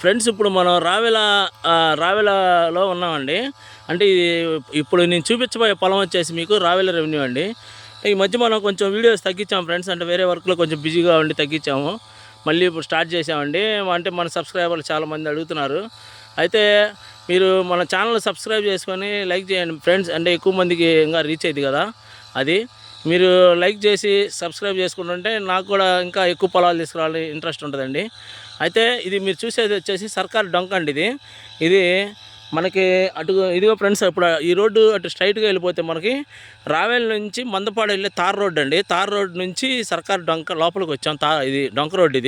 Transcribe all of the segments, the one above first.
Friends ఇప్పుడు మనం రావెలలో ఉన్నామండి. అంటే ఇది ఇప్పుడు నేను చూపించబోయే పొలం వచ్చేసి మీకు రావెల రెవెన్యూ అండి. ఈ మధ్య మనం కొంచెం వీడియోస్ తగ్గించాము ఫ్రెండ్స్. అంటే వేరే వర్క్లో కొంచెం బిజీగా ఉండి తగ్గించాము. మళ్ళీ ఇప్పుడు స్టార్ట్ చేసామండి. అంటే మన సబ్స్క్రైబర్లు చాలామంది అడుగుతున్నారు. అయితే మీరు మన ఛానల్ సబ్స్క్రైబ్ చేసుకొని లైక్ చేయండి ఫ్రెండ్స్. అంటే ఎక్కువ మందికి ఇంకా రీచ్ అయింది కదా, అది మీరు లైక్ చేసి సబ్స్క్రైబ్ చేసుకుంటుంటే నాకు కూడా ఇంకా ఎక్కువ పొలాలు తీసుకురావాలి ఇంట్రెస్ట్ ఉంటుందండి. అయితే ఇది మీరు చూసేది వచ్చేసి సర్కార్ డొంక అండి. ఇది మనకి అటు ఇదిగో ఫ్రెండ్స్, ఇప్పుడు ఈ రోడ్డు అటు స్ట్రైట్గా వెళ్ళిపోతే మనకి రావెల నుంచి మందపాడు వెళ్ళే తార్ రోడ్డు అండి. తార్ రోడ్డు నుంచి సర్కార్ డొంక లోపలికి వచ్చాం. ఇది డొంక రోడ్డు.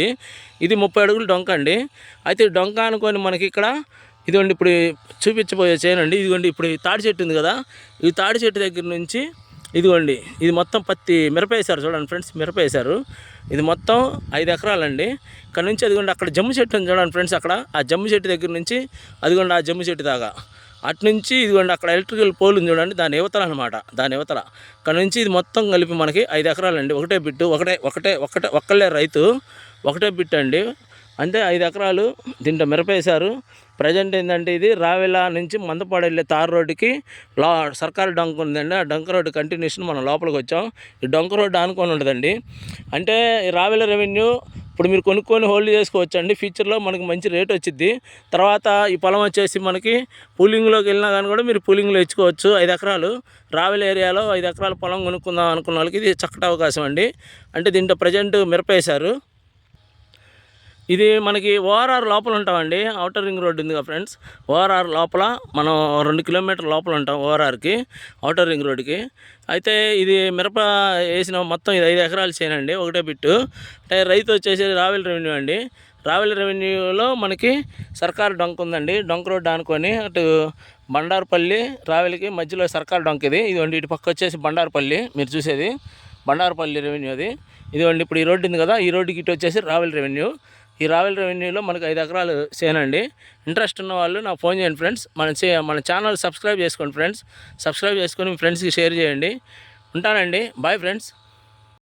ఇది 30 అడుగులు డొంక అండి. అయితే డొంక అనుకొని మనకి ఇక్కడ ఇదిగోండి ఇప్పుడు చూపించబోయే చేయనండి. ఇదిగోండి ఇప్పుడు ఈ తాడి చెట్టు ఉంది కదా, ఈ తాడి చెట్టు దగ్గర నుంచి ఇదిగోండి ఇది మొత్తం పత్తి మిరప వేశారు. చూడండి ఫ్రెండ్స్, మిరప వేశారు. ఇది మొత్తం 5 ఎకరాలండి. ఇక్కడ నుంచి అదిగోండి అక్కడ జమ్ము చెట్టు ఉంది చూడండి ఫ్రెండ్స్. అక్కడ ఆ జమ్ము చెట్టు దగ్గర నుంచి అదిగోండి ఆ జమ్ము చెట్టు దాకా, అటు నుంచి ఇదిగోండి అక్కడ ఎలక్ట్రికల్ పోల్ ఉంది చూడండి, దాని యువతల అనమాట. దాని యువతల ఇక్కడ నుంచి ఇది మొత్తం కలిపి మనకి 5 ఎకరాలండి. ఒకటే బిట్టు, ఒక్కళ్ళే రైతు, ఒకటే బిట్టు అండి. అంటే 5 ఎకరాలు దీంట్లో మిరప వేశారు. ప్రజెంట్ ఏంటంటే ఇది రావెల నుంచి మందపాడు వెళ్ళే తార్ రోడ్డుకి సర్కారు డొంక ఉందండి. ఆ డొంక రోడ్డు కంటిన్యూషన్ మనం లోపలికి వచ్చాం. ఈ డొంక రోడ్డు ఆనుకొని ఉండదండి. అంటే ఈ రావెల రెవెన్యూ ఇప్పుడు మీరు కొనుక్కొని హోల్డ్ చేసుకోవచ్చు అండి. ఫ్యూచర్లో మనకి మంచి రేట్ వచ్చింది. తర్వాత ఈ పొలం వచ్చేసి మనకి పూలింగ్లోకి వెళ్ళినా కానీ కూడా మీరు పూలింగ్లో ఇచ్చుకోవచ్చు. 5 ఎకరాలు రావెల ఏరియాలో 5 ఎకరాల పొలం కొనుక్కుందాం అనుకున్న వాళ్ళకి ఇది చక్కటి అవకాశం అండి. అంటే దీంట్లో ప్రజెంట్ మిరప వేశారు. ఇది మనకి ఓఆర్ఆర్ లోపల ఉంటామండి. అవుటర్ రింగ్ రోడ్డు ఉంది కదా ఫ్రెండ్స్, ఓఆర్ఆర్ లోపల మనం 2 కిలోమీటర్ల లోపల ఉంటాం ఓఆర్ఆర్కి, అవుటర్ రింగ్ రోడ్డుకి. అయితే ఇది మిరప వేసిన మొత్తం ఇది 5 ఎకరాలు చేయనండి, ఒకటే బిట్టు. అంటే రైతు వచ్చేసి రావెల రెవెన్యూ అండి. రావెల రెవెన్యూలో మనకి సర్కారు డొంక ఉందండి. డొంక రోడ్డు అనుకొని అటు బండారుపల్లి రావెలకి మధ్యలో సర్కారు డొంక ఇది. ఇదిగోండి ఇటు పక్క వచ్చేసి బండారుపల్లి, మీరు చూసేది బండారుపల్లి రెవెన్యూ అది. ఇదిగోండి ఇప్పుడు ఈ రోడ్డు ఉంది కదా, ఈ రోడ్డుకి ఇటు వచ్చేసి రావెల రెవెన్యూ. ఈ రావెల రెవెన్యూలో మనకు 5 ఎకరాలు చేయనండి. ఇంట్రెస్ట్ ఉన్న వాళ్ళు నాకు ఫోన్ చేయండి ఫ్రెండ్స్. మన ఛానల్ సబ్స్క్రైబ్ చేసుకోండి ఫ్రెండ్స్. సబ్స్క్రైబ్ చేసుకొని మీ ఫ్రెండ్స్కి షేర్ చేయండి. ఉంటానండి, బాయ్ ఫ్రెండ్స్.